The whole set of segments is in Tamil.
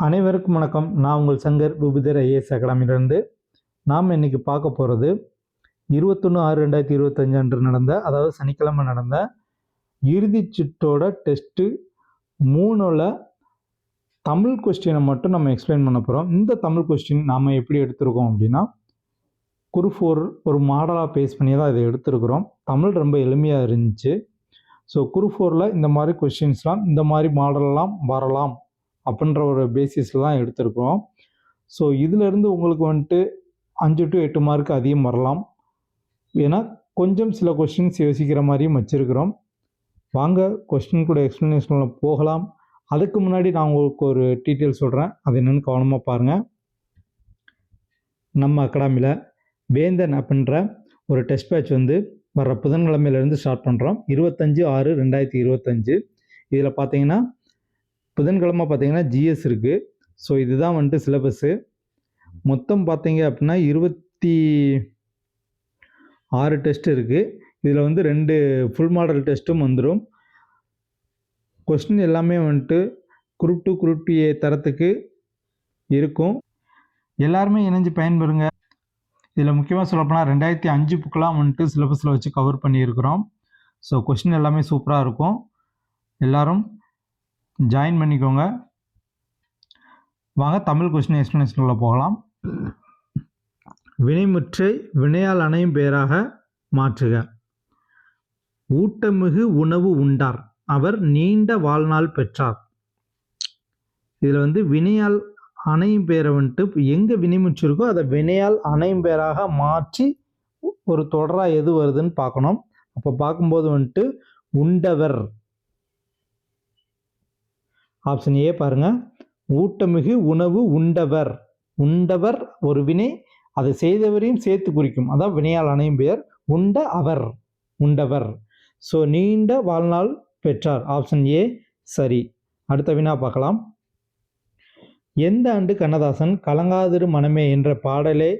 அனைவருக்கும் வணக்கம். நான் உங்கள் சங்கர் பூபிதர் ஐஏஎஸ் அகாடமியிலிருந்து. நாம் இன்னைக்கு பார்க்க போகிறது 21/6/2025 அன்று நடந்த, அதாவது சனிக்கிழமை நடந்த இறுதி சுற்றோட டெஸ்ட்டு 3ல் தமிழ் கொஸ்டினை மட்டும் நம்ம எக்ஸ்பிளைன் பண்ண போகிறோம். இந்த தமிழ் கொஸ்டின் நாம் எப்படி எடுத்திருக்கோம் அப்படின்னா, குரூப் 4 ஒரு மாடலாக பேஸ் பண்ணி தான் இதை எடுத்திருக்கிறோம். தமிழ் ரொம்ப எளிமையாக இருந்துச்சு. ஸோ குரூப் 4ல் இந்த மாதிரி கொஸ்டின்ஸ்லாம் இந்த மாதிரி மாடலெலாம் வரலாம் அப்படின்ற ஒரு பேசிஸில் தான் எடுத்திருக்கிறோம். ஸோ இதிலேருந்து உங்களுக்கு வந்துட்டு 5 to 8 மார்க் அதிகம் வரலாம். ஏன்னா கொஞ்சம் சில கொஸ்டின்ஸ் யோசிக்கிற மாதிரியும் வச்சுருக்கிறோம். வாங்க கொஸ்டின் கூட எக்ஸ்ப்ளனேஷனில் போகலாம். அதுக்கு முன்னாடி நான் உங்களுக்கு ஒரு டீட்டெயில் சொல்கிறேன், அது என்னென்னு கவனமாக பாருங்கள். நம்ம அகாடமியில் வேந்தன் அப்படின்ற ஒரு டெஸ்ட் பேட்ச் வர்ற புதன்கிழமையிலேருந்து ஸ்டார்ட் பண்ணுறோம். 25/6/2025. இதில் பார்த்தீங்கன்னா புதன்கிழமை பார்த்தீங்கன்னா ஜிஎஸ் இருக்குது. ஸோ இதுதான் சிலபஸ்ஸு. மொத்தம் பார்த்தீங்க அப்படின்னா 26 டெஸ்ட் இருக்குது. இதில் 2 ஃபுல் மாடல் டெஸ்ட்டும் வந்துடும். கொஸ்டின் எல்லாமே குரூப் 2 குரூப் 2A தரத்துக்கு இருக்கும். எல்லாருமே இணைஞ்சு பயன்பெறுங்க. இதில் முக்கியமாக சொல்லப்போனால் 2005 புக்கெலாம் சிலபஸில் வச்சு கவர் பண்ணியிருக்கிறோம். ஸோ கொஸ்டின் எல்லாமே சூப்பராக இருக்கும். எல்லோரும் ஜாயின் பண்ணிக்கோங்க. வாங்க தமிழ் கொஸ்டின் எக்ஸ்ப்ளனேஷனில் போகலாம். வினைமுற்றை வினையால் அணையும் பெயராக மாற்றுக. ஊட்டமிகு உணவு உண்டார், அவர் நீண்ட வாழ்நாள் பெற்றார். இதில் வினையால் அணையும் பெயரை எங்கே வினைமுற்று இருக்கோ அதை வினையால் அணையும் பெயராக மாற்றி ஒரு தொடராக எது வருதுன்னு பார்க்கணும். அப்போ பார்க்கும்போது உண்டவர். ஆப்ஷன் ஏ பாருங்க. ஊட்டமிகு உணவு உண்டவர். உண்டவர் ஒரு வினை, அதை செய்தவரையும் சேர்த்து குறிக்கும். அதான் வினையால் அணையும் பெயர். உண்ட அவர், உண்டவர். ஸோ நீண்ட வாழ்நாள் பெற்றார். ஆப்ஷன் ஏ சரி. அடுத்த வினா பார்க்கலாம். எந்த ஆண்டு கண்ணதாசன் கலங்காதிரு மனமே என்ற பாடலை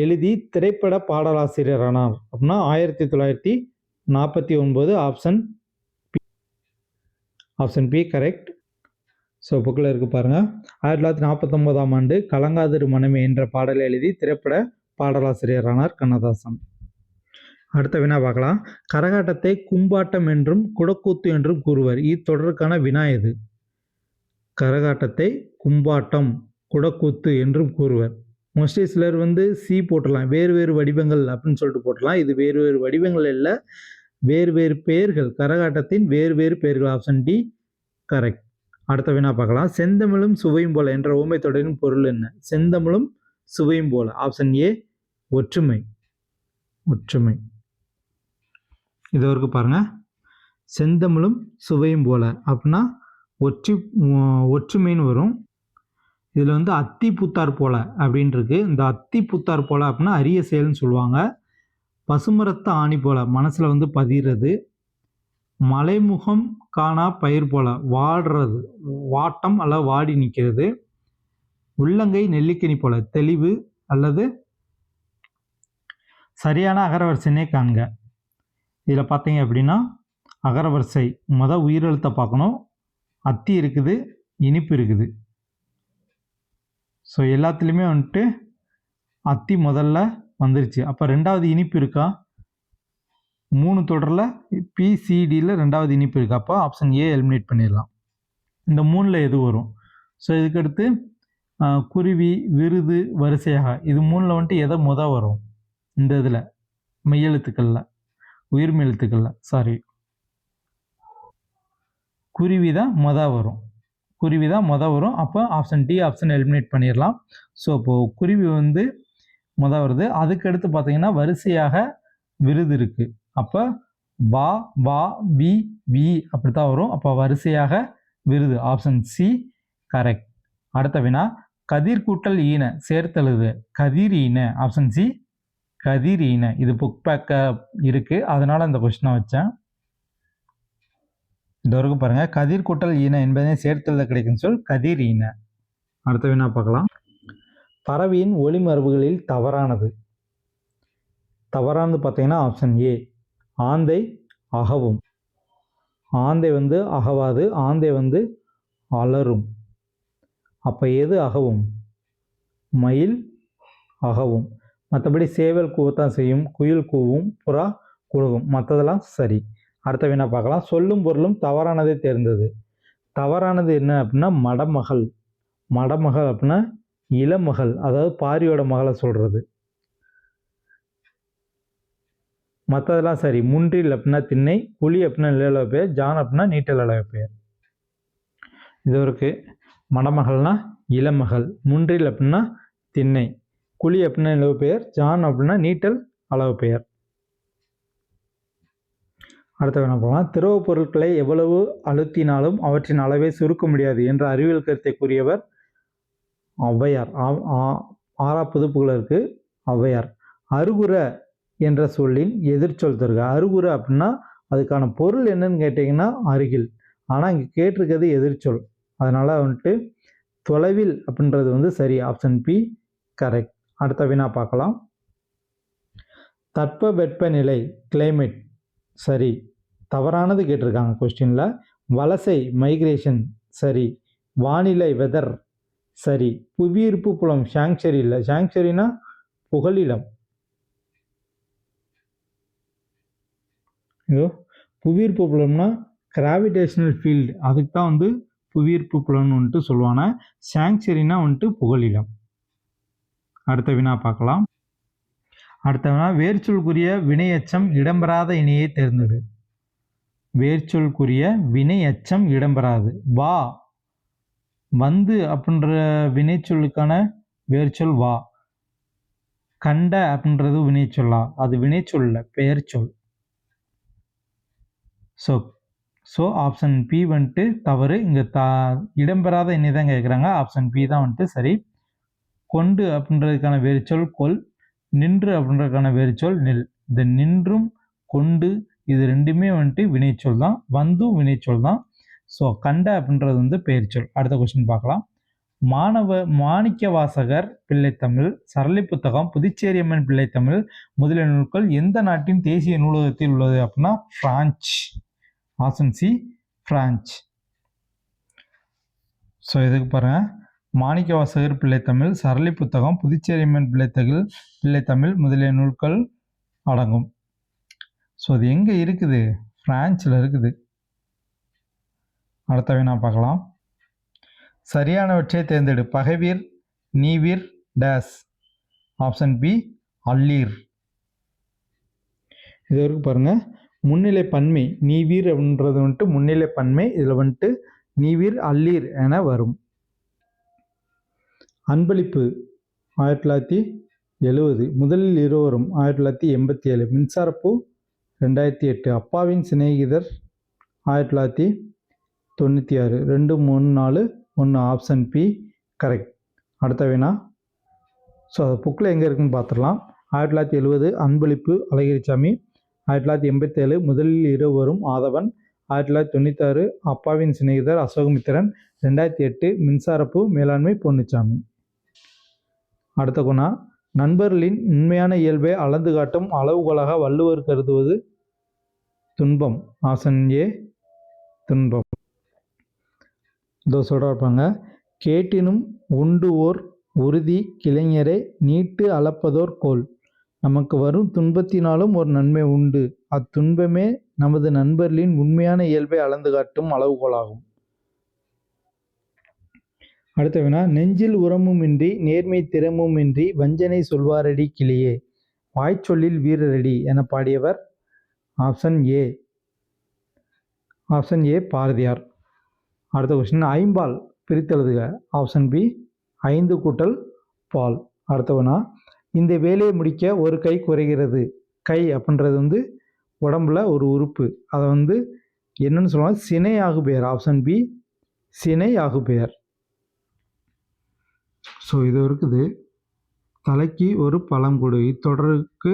எழுதி திரைப்பட பாடலாசிரியரானார் அப்படின்னா 1949. Option B correct. ஸோ புக்கில் இருக்குது பாருங்கள். 1949ஆம் ஆண்டு கலங்காதிரு மனமே என்ற பாடலை எழுதி திரைப்பட பாடலாசிரியரானார் கண்ணதாசன். அடுத்த வினா பார்க்கலாம். கரகாட்டத்தை கும்பாட்டம் என்றும் குடக்கூத்து என்றும் கூறுவர். இத்தொடருக்கான வினா எது? கரகாட்டத்தை கும்பாட்டம் குடக்கூத்து என்றும் கூறுவர். மோஸ்ட்லி சிலர் சி போட்டுடலாம், வேறு வேறு வடிவங்கள் அப்படின்னு சொல்லிட்டு போட்டுடலாம். இது வேறு வேறு வடிவங்கள் இல்லை, வேறு வேறு பெயர்கள். கரகாட்டத்தின் வேறு வேறு பெயர்கள். Option D correct. அடுத்த வினா பார்க்கலாம். செந்தமிழும் சுவையும் போல என்ற ஊமை தொடரின் பொருள் என்ன? செந்தமிழும் சுவையும் போல. ஆப்ஷன் ஏ ஒற்றுமை. ஒற்றுமை. இது வரைக்கும் பாருங்க. செந்தமிழும் சுவையும் போல அப்படின்னா ஒற்றுமைன்னு வரும். இதில் அத்தி பூத்தார் போல அப்படின்னு இருக்கு. இந்த அத்தி பூத்தார் போல அப்படின்னா அரிய செயல்னு சொல்லுவாங்க. பசுமரத்த ஆணி போல மனசில் பதிகிறது. மலைமுகம் காணா பயிர் போல வாடுறது, வாட்டம் அல்ல வாடி நிற்கிறது. உள்ளங்கை நெல்லிக்கனி போல தெளிவு அல்லது சரியான அகரவரிசைனே காண்க. இதில் பார்த்தீங்க அப்படின்னா அகரவரிசை உயிரெழுத்தை பார்க்கணும். அத்தி இருக்குது, இனிப்பு இருக்குது. ஸோ எல்லாத்துலேயுமே அத்தி முதல்ல வந்துருச்சு. அப்போ 2வது இனிப்பு இருக்கா? 3 தொடரில் PCDயில் 2வது இனிப்பு இருக்குது. அப்போ ஆப்ஷன் ஏ எலிமினேட் பண்ணிடலாம். இந்த 3ல் எது வரும்? ஸோ இதுக்கடுத்து குருவி, விருது, வரிசையாக இது 3ல் எதை வரும்? இந்த இதில் மெய்யெழுத்துக்களில், உயிர்மை எழுத்துக்களில் குருவி தான் வரும். குருவி தான் வரும். அப்போ ஆப்ஷன் டி ஆப்ஷன் எலிமினேட் பண்ணிடலாம். ஸோ இப்போது குருவி வருது. அதுக்கடுத்து பார்த்தீங்கன்னா வரிசையாக விருது இருக்குது. அப்போ பா வா வி வி அப்படி தான் வரும். அப்போ வரிசையாக விருது. Option C correct. அடுத்த வினா. கதிர் கூட்டல் ஈன சேர்த்தெழுது. கதிர் ஈன. ஆப்ஷன் சி கதிர் ஈன. இது புக் பேக்க இருக்குது, அதனால் இந்த கொஸ்டினை வச்சேன். இது வரைக்கும் பாருங்கள். கதிர் கூட்டல் ஈன என்பதனை சேர்த்தெழுத கிடைக்கும் சொல் கதிர் ஈன. அடுத்த வினா பார்க்கலாம். பறவையின் ஒளிமரபுகளில் தவறானது. தவறானது பார்த்தீங்கன்னா ஆப்ஷன் ஏ ஆந்தை அகவும். ஆந்தை அகவாது, ஆந்தை அலரும். அப்போ எது அகவும்? மயில் அகவும். மற்றபடி சேவல் கூவத்தான் செய்யும், குயில் கூவும், புறா குழுகும், மற்றதெல்லாம் சரி. அடுத்த வினா பார்க்கலாம். சொல்லும் பொருளும் தவறானதை தேர்ந்தது. தவறானது என்ன அப்படின்னா மடமகள். மடமகள் அப்படின்னா இளமகள், அதாவது பாரியோட மகளை சொல்றது. மற்றதெல்லாம் சரி. முன்றில் அப்படின்னா திண்ணை, புலி அப்படின்னா நிழலக பெயர், ஜான் அப்படின்னா நீட்டல் அழக பெயர். இது இருக்கு. மடமகள்னா இளமகள், முன்றில் அப்படின்னா திண்ணை, குழி அப்படின்னா நிலவு பெயர், ஜான் அப்படின்னா நீட்டல் அளவு பெயர். அடுத்த வேணா போகலாம். திரவ பொருட்களை எவ்வளவு அழுத்தினாலும் அவற்றின் அளவை சுருக்க முடியாது என்ற அறிவியல் கருத்தை கூறியவர் ஔவையார். ஆறா புதுப்புகளுக்கு ஔவையார். அருகுற என்ற சொல்லின் எதிர்ச்சொல் தருக. அருகுற அப்படின்னா அதுக்கான பொருள் என்னன்னு கேட்டிங்கன்னா அருகில், ஆனால் இங்கே கேட்டிருக்கிறது எதிர்ச்சொல். அதனால் வந்துட்டு தொலைவில் அப்படின்றது சரி. Option B correct. அடுத்த வினா பார்க்கலாம். தட்பவெப்பநிலை கிளைமேட் சரி. தவறானது கேட்டிருக்காங்க கொஸ்டினில். வலசை மைக்ரேஷன் சரி. வானிலை வெதர் சரி. புவியீர்ப்பு புலம் சாங்சரி இல்லை. சாங்சரினா புகலிடம். புவியீர்ப்பு புலம்னா கிராவிடேஷனல் ஃபீல்டு, அதுக்கு தான் புவியீர்ப்பு புலம்னு சொல்லுவாங்க. சாங்சரினா புகலிடம். அடுத்த வினா பார்க்கலாம். அடுத்த வினா வேர்ச்சொல்குரிய வினையச்சம் இடம்பெறாத இணையை தேர்ந்தெடு. வேர்ச்சொல்குரிய வினையச்சம் இடம்பெறாது. வா, வந்து அப்படின்ற வினைச்சொல்லுக்கான வேர்ச்சொல் வா. கண்ட அப்படின்றது வினைச்சொல்லா? அது வினைச்சொல்ல, பெயர் சொல். ஸோ ஆப்ஷன் பி தவறு. இங்கே இடம்பெறாத இணை தான் கேட்குறாங்க. ஆப்ஷன் பி தான் சரி. கொண்டு அப்படின்றதுக்கான வேர்ச்சொல் கொல், நின்று அப்படின்றதுக்கான வேர்ச்சொல் நெல். இந்த நின்றும் கொண்டு இது ரெண்டுமே வினைச்சொல் தான், வந்தும் வினைச்சொல் தான். ஸோ கண்ட அப்படின்றது பெயர்ச்சொல். அடுத்த கொஸ்டின் பார்க்கலாம். மாணிக்க வாசகர் பிள்ளைத்தமிழ், சரளி புத்தகம், புதுச்சேரி அம்மன் பிள்ளைத்தமிழ் முதலிய நூல்கள் எந்த நாட்டின் தேசிய நூலகத்தில் உள்ளது அப்படின்னா branch. Option C branch. So இதுக்கு பாருங்க, மாணிக்க வாசகர் பிள்ளைத்தமிழ், சரளி புத்தகம், புதுச்சேரி அம்மன் பிள்ளைத்தமிழ் முதலிய நூல்கள் அடங்கும். ஸோ அது எங்கே இருக்குது? பிரான்ச்சில் இருக்குது. அடுத்த வினா பார்க்கலாம். சரியானவற்றை தேர்ந்தெடு. பகைவீர், நீவீர், டேஸ். ஆப்ஷன் பி அல்லீர். இது வரைக்கும் பாருங்க. முன்னிலை பன்மை நீவீர் அப்படின்றது முன்னிலை பன்மை. இதில் நீவீர் அல்லீர் என வரும். அன்பளிப்பு 1970, முதலில் இருவரும் 1987, மின்சாரப்பூ 2008, அப்பாவின் சிநேகிதர் 1996. 2, 3, 4, 1. Option B correct. அடுத்த வினா. ஸோ அது புக்கில் எங்கே இருக்குன்னு பார்த்துடலாம். 1970 அன்பளிப்பு அழகிரிசாமி, 1987 முதலில் இருவரும் ஆதவன், 1996 அப்பாவின் சிநேகிதர் அசோகமித்திரன், 2008 மின்சாரப்பூ மேலாண்மை பொன்னுச்சாமி. அடுத்த குணா. நண்பர்களின் உண்மையான இயல்பை அளந்து காட்டும் அளவுகோலாக வள்ளுவர் கருதுவது துன்பம். ஆப்ஷன் ஏ துன்பம். இதோ சொல்கிறாங்க. கேட்டினும் உண்டு ஓர் உறுதி கிளைஞரை நீட்டு அளப்பதோர் கோல். நமக்கு வரும் துன்பத்தினாலும் ஒரு நன்மை உண்டு, அத்துன்பமே நமது நண்பர்களின் உண்மையான இயல்பை அளந்து காட்டும் அளவுகோலாகும். அடுத்த வினா. நெஞ்சில் உரமும் இன்றி நேர்மை திறமும் இன்றி வஞ்சனை சொல்வாரடி கிளியே, வாய்ச்சொல்லில் வீரரடி என பாடியவர். Option A. Option A Bharathiyar. அடுத்த கொஸ்டின். ஐம்பால் பிரித்தெழுதுக. ஆப்ஷன் பி 5 கூட்டல் பால். அடுத்தவனா. இந்த வேலையை முடிக்க ஒரு கை குறைகிறது. கை அப்படின்றது உடம்புல ஒரு உறுப்பு. அதை என்னன்னு சொல்லுவாங்க? சினை ஆகு பெயர். ஆப்ஷன் பி சினை ஆகு பெயர். ஸோ இது இருக்குது. தலைக்கு ஒரு பழங்குடு, இத்தொடருக்கு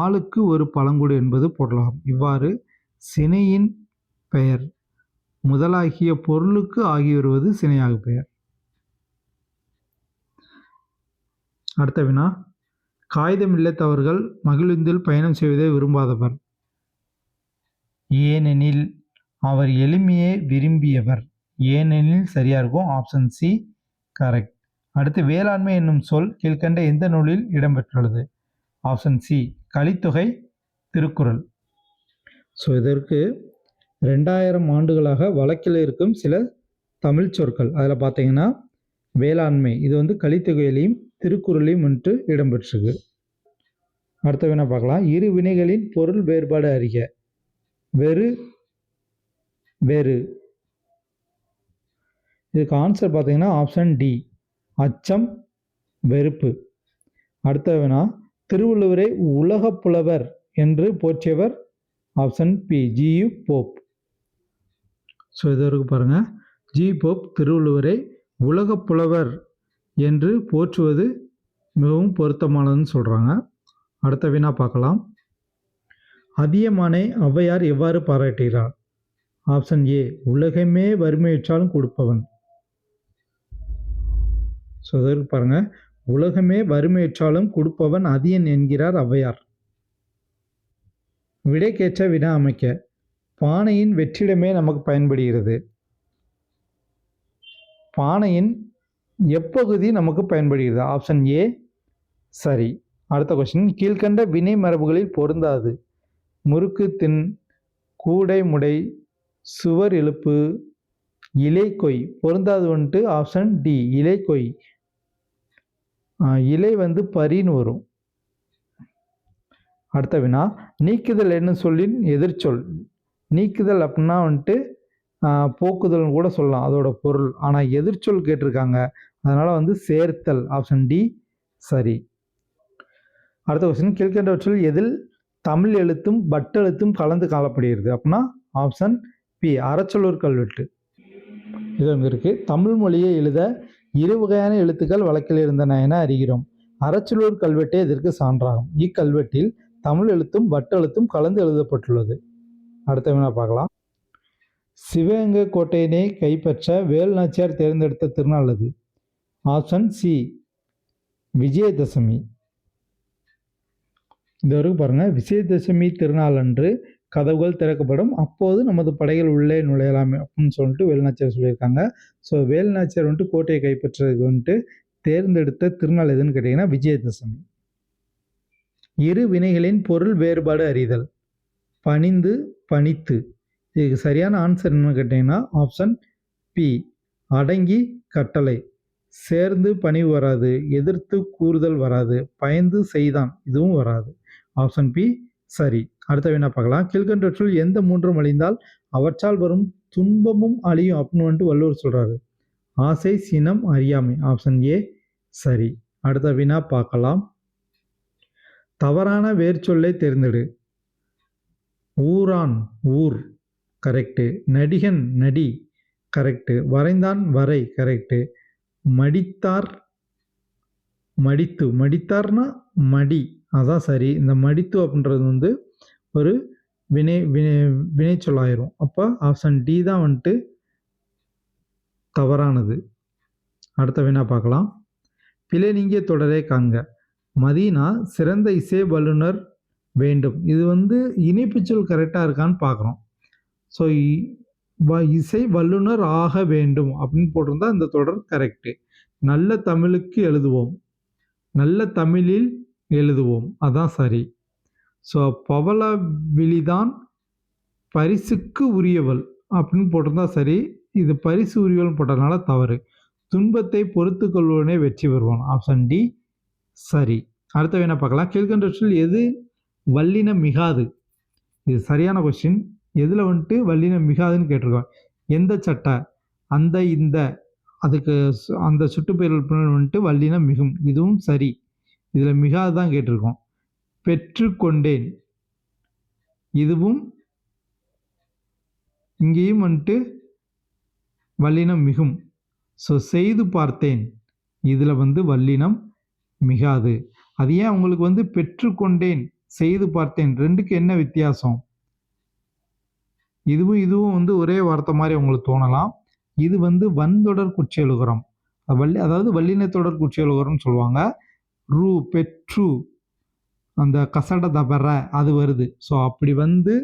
ஆளுக்கு ஒரு பழங்குடு என்பது பொருளாகும். இவ்வாறு சினையின் பெயர் முதலாகிய பொருளுக்கு ஆகி வருவது சினையாகு பெயர். அடுத்த வினா. காகிதம் இல்லத்தவர்கள் மகிழுந்தில் பயணம் செய்வதை விரும்பாதவர். ஏனெனில் அவர் எளிமையை விரும்பியவர். ஏனெனில் சரியா இருக்கும். Option C correct. அடுத்து வேளாண்மை என்னும் சொல் கீழ்க்கண்ட எந்த நூலில் இடம்பெற்றுள்ளது? Option C Kalithogai, Thirukkural. So இதற்கு 2000 ஆண்டுகளாக வழக்கில் இருக்கும் சில தமிழ் சொற்கள். அதில் பார்த்தீங்கன்னா வேளாண்மை இது வந்து கலித்தொகையிலையும் திருக்குறளையும் வந்துட்டு இடம்பெற்றிருக்கு. அடுத்த வினா பார்க்கலாம். இரு வினைகளின் பொருள் வேறுபாடு அறிக. வெறு, வேறு. இதுக்கு ஆன்சர் பார்த்தீங்கன்னா ஆப்ஷன் டி அச்சம், வெறுப்பு. அடுத்த வினா திருவள்ளுவரை உலகப் புலவர் என்று போற்றியவர்? Option B G U Pope. So இது வரைக்கும் பாருங்கள். ஜி போப் திருவள்ளுவரை உலகப் புலவர் என்று போற்றுவது மிகவும் பொருத்தமானதுன்னு சொல்கிறாங்க. அடுத்த வினா பார்க்கலாம். அதியமானை ஔவையார் எவ்வாறு பாராட்டுகிறார்? ஆப்ஷன் ஏ உலகமே வறுமையுற்றாலும் கொடுப்பவன். ஸோ இதற்கு பாருங்கள். உலகமே வறுமையுற்றாலும் கொடுப்பவன் அதியன் என்கிறார் ஔவையார். விடைக்கேற்ற வினா அமைக்க. பானையின் வெற்றிடமே நமக்கு பயன்படுகிறது. பானையின் எப்பகுதி நமக்கு பயன்படுகிறது? ஆப்ஷன் ஏ சரி. அடுத்த கொஸ்டின். கீழ்கண்ட வினை மரபுகளில் பொருந்தாது. முறுக்கு தின், கூடை முடை, சுவர் எழுப்பு, இலை கொய். பொருந்தாது வந்துட்டு ஆப்ஷன் டி இலை கொய். இலை வந்து பரின்னு வரும். அடுத்த வினா நீக்குதல் என்ன சொல்லின் எதிர்ச்சொல்? நீக்குதல் அப்படின்னா வந்துட்டு போக்குதல்னு கூட சொல்லலாம் அதோட பொருள். ஆனால் எதிர்ச்சொல் கேட்டிருக்காங்க, அதனால் வந்து சேர்த்தல். ஆப்ஷன் டி சரி. அடுத்த கொஸ்டின். கீழ்கண்டவற்றில் எதில் தமிழ் எழுத்தும் பட்டெழுத்தும் கலந்து காணப்படுகிறது? அப்படின்னா ஆப்ஷன் பி அறச்சொல்லூர் கல்வெட்டு. இது அங்கே இருக்குது. தமிழ் மொழியை எழுத இரு வகையான எழுத்துக்கள் வழக்கில் இருந்தன என அறிகிறோம். அறச்சொல்லூர் கல்வெட்டே இதற்கு சான்றாகும். இக்கல்வெட்டில் தமிழ் எழுத்தும் வட்டெழுத்தும் கலந்து எழுதப்பட்டுள்ளது. அடுத்த வினா பார்க்கலாம். சிவகங்கை கோட்டையினை கைப்பற்ற வேலு நாச்சியார் தேர்ந்தெடுத்த திருநாள் அது? Option C Vijayadashami. இந்த வரைக்கும் பாருங்கள். விஜயதசமி திருநாள் அன்று கதவுகள் திறக்கப்படும், அப்போது நமது படைகள் உள்ளே நுழையலாமே அப்படின்னு சொல்லிட்டு வேலுநாச்சியார் சொல்லியிருக்காங்க. ஸோ வேலுநாச்சியார் வந்துட்டு கோட்டையை கைப்பற்றுறதுக்கு வந்துட்டு தேர்ந்தெடுத்த திருநாள் எதுன்னு கேட்டிங்கன்னா விஜயதசமி. இரு வினைகளின் பொருள் வேறுபாடு அறிதல். பணிந்து, பணித்து. இதுக்கு சரியான ஆன்சர் என்னன்னு கேட்டிங்கன்னா ஆப்ஷன் பி அடங்கி, கட்டளை. சேர்ந்து பணிவு வராது, எதிர்த்து கூறுதல் வராது, பயந்து செய்தான் இதுவும் வராது. ஆப்ஷன் பி சரி. அடுத்த வினா பார்க்கலாம். கீழ்கண்டவற்றுள் எந்த மூன்றும் அழிந்தால் அவற்றால் வரும் துன்பமும் அழியும் அப்படின்னு வந்துட்டு வள்ளுவர் சொல்றாரு? ஆசை, சினம், அறியாமை. ஆப்ஷன் ஏ சரி. அடுத்த வினா பார்க்கலாம். தவறான வேர்ச்சொல்லை தேர்ந்தெடு. ஊரான், ஊர். கரெக்டு. நடிகன், நடி. கரெக்டு. வரைந்தான், வரை. கரெக்டு. மடித்தார், மடித்து. மடித்தார்னா மடி, அதான் சரி. இந்த மடித்து அப்படின்றது வந்து ஒரு வினை சொல்லாயிரும். அப்போ ஆப்ஷன் டி தான் வந்துட்டு தவறானது. அடுத்த வினா பார்க்கலாம். பிழை நீங்கிய தொடரை காண்க. மதீனா சிறந்த இசை வல்லுனர் வேண்டும். இது வந்து இணைப்புச்சொல் கரெக்டாக இருக்கான்னு பார்க்குறோம். ஸோ இசை வல்லுனர் ஆக வேண்டும் அப்படின்னு போட்டிருந்தா இந்த தொடர் கரெக்டு. நல்ல தமிழுக்கு எழுதுவோம், நல்ல தமிழில் எழுதுவோம், அதான் சரி. ஸோ பவள விழிதான் பரிசுக்கு உரியவள் அப்படின்னு போட்டிருந்தா சரி. இது பரிசு உரியவள் போட்டதுனால தவறு. துன்பத்தை பொறுத்து கொள்வனே வெற்றி பெறுவான். ஆப்ஷன் டி சரி. அடுத்த வேணா பார்க்கலாம். கீழ்கண்டவற்றில் எது வல்லினம் மிகாது? இது சரியான கொஸ்டின். எதில் வந்துட்டு வல்லினம் மிகாதுன்னு கேட்டிருக்கோம். எந்த சட்டை, அந்த, இந்த, அதுக்கு அந்த சுட்டுப்பெயர்கள் வந்துட்டு வல்லினம் மிகும், இதுவும் சரி. இதில் மிகாது தான் கேட்டிருக்கோம். பெற்றுக்கொண்டேன், இதுவும் இங்கேயும் வந்துட்டு வல்லினம் மிகும். ஸோ செய்து பார்த்தேன், இதில் வந்து வல்லினம் மிகாது. அது ஏன் உங்களுக்கு வந்து பெற்றுக்கொண்டேன், செய்து பார்த்தேன், ரெண்டுக்கு என்ன வித்தியாசம்? இதுவும் வந்து ஒரே வார்த்தை மாதிரி உங்களுக்கு தோணலாம். இது வந்து வன்தொடர் குற்றியலுகரம், அதாவது வல்லினத்தொடர் குற்றியலுகரம்னு சொல்லுவாங்க. பெற்று அந்த கசட தபர அது வருது. ஸோ அப்படி வந்து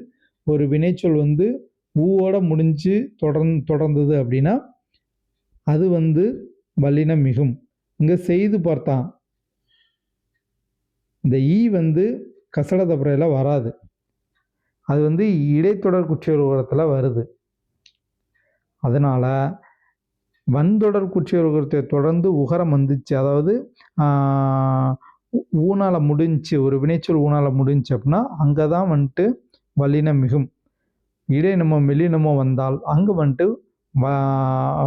ஒரு வினைச்சொல் வந்து ஊவோட முடிஞ்சு தொடர்ந்தது அப்படின்னா அது வந்து வல்லினம் மிகும். இங்கே செய்து பார்த்தான். இந்த ஈ வந்து கசட தப்புறையில் வராது. அது வந்து இடைத்தொடர் குற்றியலுகரத்தில் வருது. அதனால் வன்தொடர் குற்றியலுகரத்தை தொடர்ந்து உகரம் வந்துச்சு, அதாவது ஊனால் முடிஞ்சு, ஒரு வினைச்சொல் ஊனால் முடிஞ்சு அப்படின்னா அங்கே தான் வந்துட்டு வல்லினம் மிகும். இடையினமோ மெல்லினமோ வந்தால் அங்கே வந்துட்டு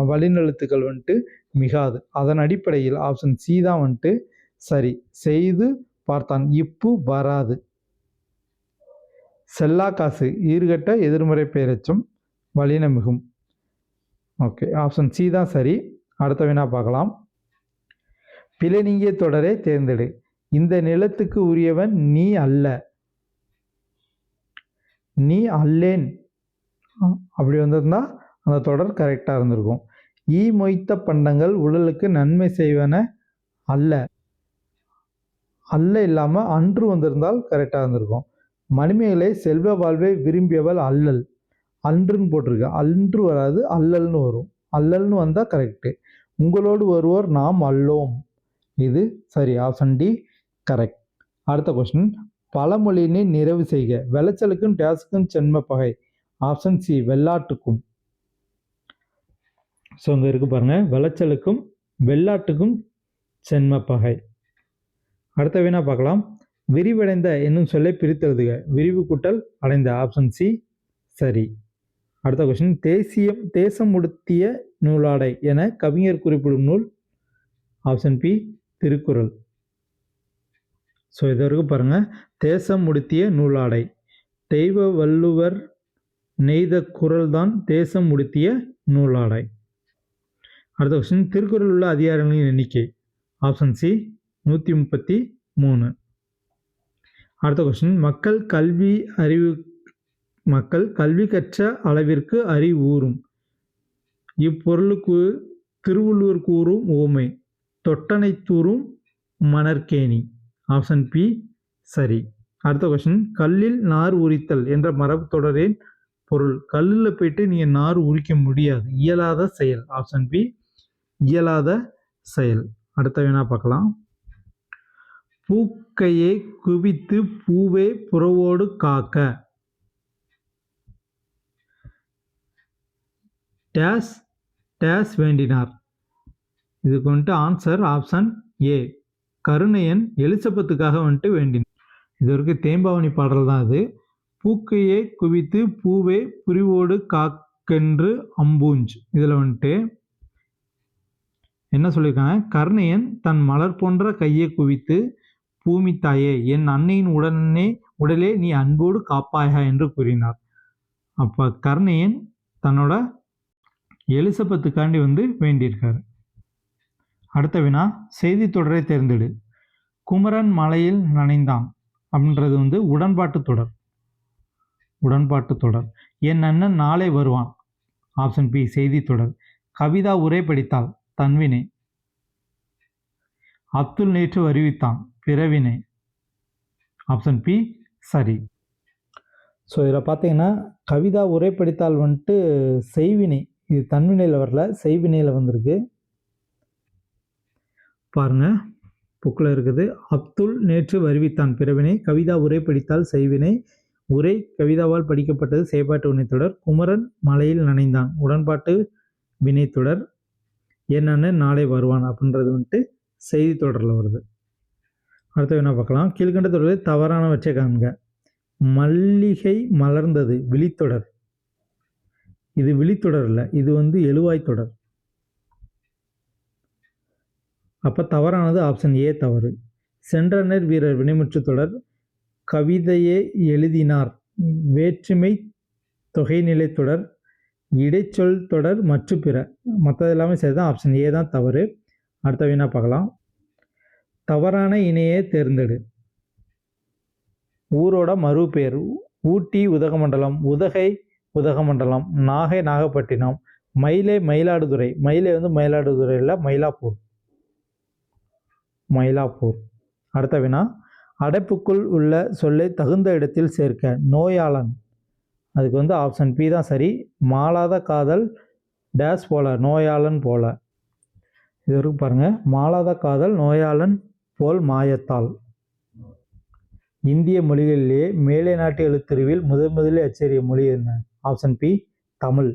வல்லினெழுத்துக்கள் வந்துட்டு மிகாது. அதன் அடிப்படையில் ஆப்ஷன் சி தான் வந்துட்டு சரி. செய்து பார்த்தான் இப்பு வராது. செல்லா காசு ஈறுகட்ட எதிர்மறை பெயரெச்சம் வல்லினம் மிகும். ஓகே, ஆப்ஷன் சி தான் சரி. அடுத்த வினா பார்க்கலாம். பிழை நீங்கிய தொடரை தேர்ந்தெடு. இந்த நிலத்துக்கு உரியவன் நீ அல்ல. நீ அல்லேன் அப்படி வந்திருந்தா அந்த தொடர் கரெக்டாக இருந்திருக்கும். ஈ மொய்த்த பண்டங்கள் உடலுக்கு நன்மை செய்வன அல்ல. அல்ல இல்லாமல் அன்று வந்திருந்தால் கரெக்டாக இருந்திருக்கும். மணிமேகலை செல்வ வாழ்வை விரும்பியவள் அல்லல். அன்றுன்னு போட்டிருக்கு, அன்று வராது, அல்லல்னு வரும். அல்லல்னு வந்தால் கரெக்டு. உங்களோடு வருவோர் நாம் அல்லோம். இது சரி. Option D correct. அடுத்த கொஸ்டின். பழமொழியினை நிறைவு செய்க. விளைச்சலுக்கும் டேஸுக்கும் சென்ம பகை. Option C வெள்ளாட்டுக்கும். ஸோ இங்கே இருக்கு பாருங்க, விளைச்சலுக்கும் வெள்ளாட்டுக்கும் சென்ம பகை. அடுத்த வினா பார்க்கலாம். விரிவடைந்த என்னும் சொல்லை பிரித்தெழுதுக. விரிவு கூட்டல் அடைந்த. ஆப்ஷன் சி சரி. அடுத்த கொஸ்டின். தேசம் உடுத்திய நூலாடை என கவிஞர் குறிப்பிடும் நூல். Option B Thirukkural. ஸோ இது வரைக்கும் பாருங்க, தேசம் உடுத்திய நூலாடை. தெய்வ வள்ளுவர் நெய்த குறள் தான் தேசம் உடுத்திய நூலாடை. அடுத்த கொஸ்டின். திருக்குறள் உள்ள அதிகாரங்களின் எண்ணிக்கை. Option C 133. அடுத்த கொஸ்டின். மக்கள் கல்வி கற்ற அளவிற்கு அறிவூறும். இப்பொருளுக்கு திருவள்ளுவர் கூறும் ஓமை. தொட்டனை தூறும் மணற்கேணி. ஆப்ஷன் பி சரி. அடுத்த கொஸ்டின். கல்லில் நார் உரித்தல் என்ற மரபு தொடரின் பொருள். கல்லில் போயிட்டு நீங்கள் நார் உரிக்க முடியாது, இயலாத செயல். ஆப்ஷன் பி இயலாத செயல். அடுத்த வினா பார்க்கலாம். பூக்கையை குவித்து பூவே புறவோடு காக்க. டேஸ் டேஸ் வேண்டினார். இதுக்கு வந்துட்டு ஆன்சர் ஆப்ஷன் ஏ. கருணையன் எலிசபெத்துக்காக வந்துட்டு வேண்டினார். இது வரைக்கும் தேம்பாவணி பாடல் தான் இது. பூக்கையை குவித்து பூவே புரிவோடு காக்கென்று அம்பூஞ்ச். இதில் வந்துட்டு என்ன சொல்லியிருக்காங்க? கருணையன் தன் மலர் போன்ற கையை குவித்து பூமி தாயே, என் அன்னையின் உடலே நீ அன்போடு காப்பாயா என்று கூறினார். அப்போ கருணையன் தன்னோட எலிசபெத்துக்காண்டி வந்து வேண்டியிருக்காரு. அடுத்த வினா. செய்தி தொடரை தேர்ந்தெடு. குமரன் மலையில் நனைந்தான் அப்படின்றது வந்து உடன்பாட்டு தொடர். உடன்பாட்டு தொடர். என் அண்ணன் நாளை வருவான். ஆப்ஷன் பி செய்தி தொடர். கவிதா உரை படித்தாள் தன்வினை. அப்துல் நேற்று அறிவித்தான் பிறவினை. ஆப்ஷன் பி சரி. ஸோ இதில் பார்த்தீங்கன்னா கவிதா உரை படித்தால் வந்துட்டு செய்வினை. இது தன்வினையில் வரல, செய்வினையில் வந்திருக்கு. பாருங்க, புக்கில் இருக்குது. அப்துல் நேற்று அறிவித்தான் பிறவினை. கவிதா உரை படித்தால் செய்வினை. உரை கவிதாவால் படிக்கப்பட்டது செயற்பாட்டு வினைத்தொடர். குமரன் மலையில் நனைந்தான் உடன்பாட்டு வினைத்தொடர். என்னன்னு நாளை வருவான் அப்படின்றது வந்துட்டு செய்தி தொடரில் வருது. அடுத்த என்ன பார்க்கலாம். கீழ்கண்ட தொடரில் தவறானவற்றை காண்க. மல்லிகை மலர்ந்தது விழித்தொடர். இது விழித்தொடர் இல்லை, இது வந்து எழுவாய் தொடர். அப்போ தவறானது ஆப்ஷன் ஏ தவறு. சென்றனர் வீரர் வினைமுற்று தொடர். கவிதையை எழுதினார் வேற்றுமை தொகைநிலை தொடர். இடைச்சொல் தொடர் மற்றும் பிற. மற்றது எல்லாமே சரிதான். ஆப்ஷன் ஏ தான் தவறு. அடுத்த வினா பார்க்கலாம். தவறான இணையை தேர்ந்தெடு. ஊரோட மறுபெயர். ஊட்டி உதகமண்டலம், உதகை உதகமண்டலம், நாகை நாகப்பட்டினம், மயிலை மயிலாடுதுறை. மயிலை வந்து மயிலாடுதுறையில் மயிலாப்பூர். மயிலாப்பூர். அடுத்த வினா. அடைப்புக்குள் உள்ள சொல்லை தகுந்த இடத்தில் சேர்க்க. நோயாளன். அதுக்கு வந்து ஆப்ஷன் பி தான் சரி. மாளாத காதல் டேஸ் போல, நோயாளன் போல. இது வரைக்கும் பாருங்கள். மாளாத காதல் நோயாளன் போல் மாயத்தால். இந்திய மொழிகளிலேயே மேலை நாட்டு எழுத்துருவில் முதலில் அச்சேறிய மொழி என்ன? Option B Tamil.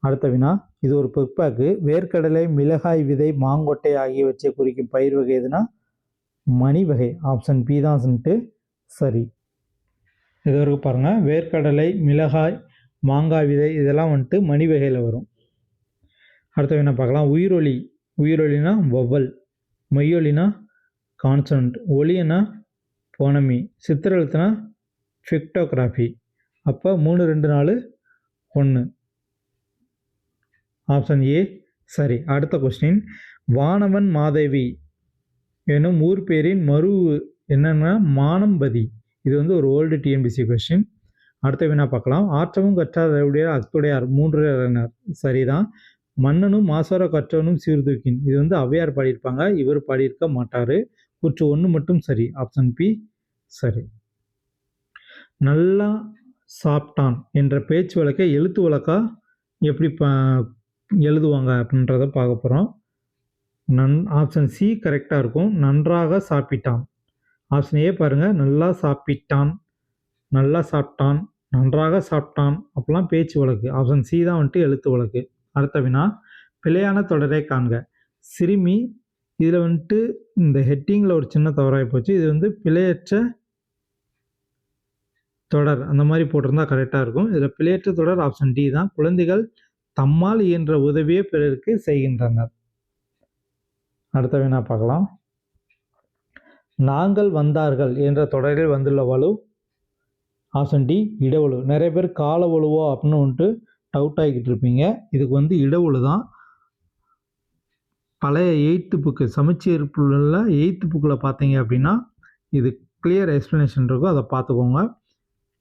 அடுத்த வினா, இது ஒரு பிற்பாக்கு. வேர்க்கடலை, மிளகாய் விதை, மாங்கொட்டை ஆகியவற்றை குறிக்கும் பயிர் வகை எதுனா? மணி வகை. ஆப்ஷன் பி தான் சரி. இது வரைக்கும் பாருங்கள். வேர்க்கடலை, மிளகாய், மாங்காய் விதை இதெல்லாம் மணி வகையில் வரும். அடுத்த வினா பார்க்கலாம். உயிரொலி. உயிரொலினா வவல், மெய்யொலினா கான்சனன்ட், ஒலினா போனமி, சித்திரெழுத்துனா பிக்டோகிராஃபி. அப்போ 3, 2, 4, 1. ஆப்ஷன் ஏ சரி. அடுத்த கொஸ்டின். வானவன் மாதேவி எனும் ஊர் பேரின் மறு என்னன்னா மானம்பதி. இது ஒரு ஓல்டு டிஎன்பிசி கொஸ்டின். அடுத்த வினா பார்க்கலாம். ஆற்றவும் கற்றார் அத்துடையார் 3 சரிதான். மன்னனும் மாசோர கற்றவனும் சீர்தூக்கின். இது ஔவையார் பாடியிருப்பாங்க, இவர் பாடியிருக்க மாட்டார். கூற்று 1 மட்டும் சரி. ஆப்ஷன் பி சரி. நல்லா சாப்பிட்டான் என்ற பேச்சு வழக்கை எழுத்து வழக்கா எப்படி எழுதுவாங்க அப்படின்றத பார்க்க போகிறோம். ஆப்ஷன் சி கரெக்டாக இருக்கும். நன்றாக சாப்பிட்டான். ஆப்ஷன் ஏ பாருங்கள். நல்லா சாப்பிட்டான், நல்லா சாப்பிட்டான், நன்றாக சாப்பிட்டான் அப்படிலாம் பேச்சு வழக்கு. ஆப்ஷன் சி தான் எழுத்து வழக்கு. அடுத்த வினா, பிழையான தொடரை காண்க. சிறுமி. இதில் இந்த ஹெட்டிங்கில் ஒரு சின்ன தவறாகி போச்சு. இது பிழையற்ற தொடர் அந்த மாதிரி போட்டிருந்தா கரெக்டாக இருக்கும். இதில் பிழையற்ற தொடர் ஆப்ஷன் டி தான். குழந்தைகள் தம்மால் இயன்ற உதவியை பிறருக்கு செய்கின்றனர். அடுத்த வினா பார்க்கலாம். நாங்கள் வந்தார்கள் என்ற தொடரில் வந்துள்ள வலு? ஆப்ஷன் டி இடவலு. நிறைய பேர் கால வலுவோ அப்படின்னு டவுட் ஆகிக்கிட்டு இருப்பீங்க. இதுக்கு இடவலு தான். பழைய 8th புக்கு சமச்சீர் உள்ள 8th புக்கில் பார்த்தீங்க அப்படின்னா இது கிளியர் எக்ஸ்பிளனேஷன் இருக்கும், அதை பார்த்துக்கோங்க.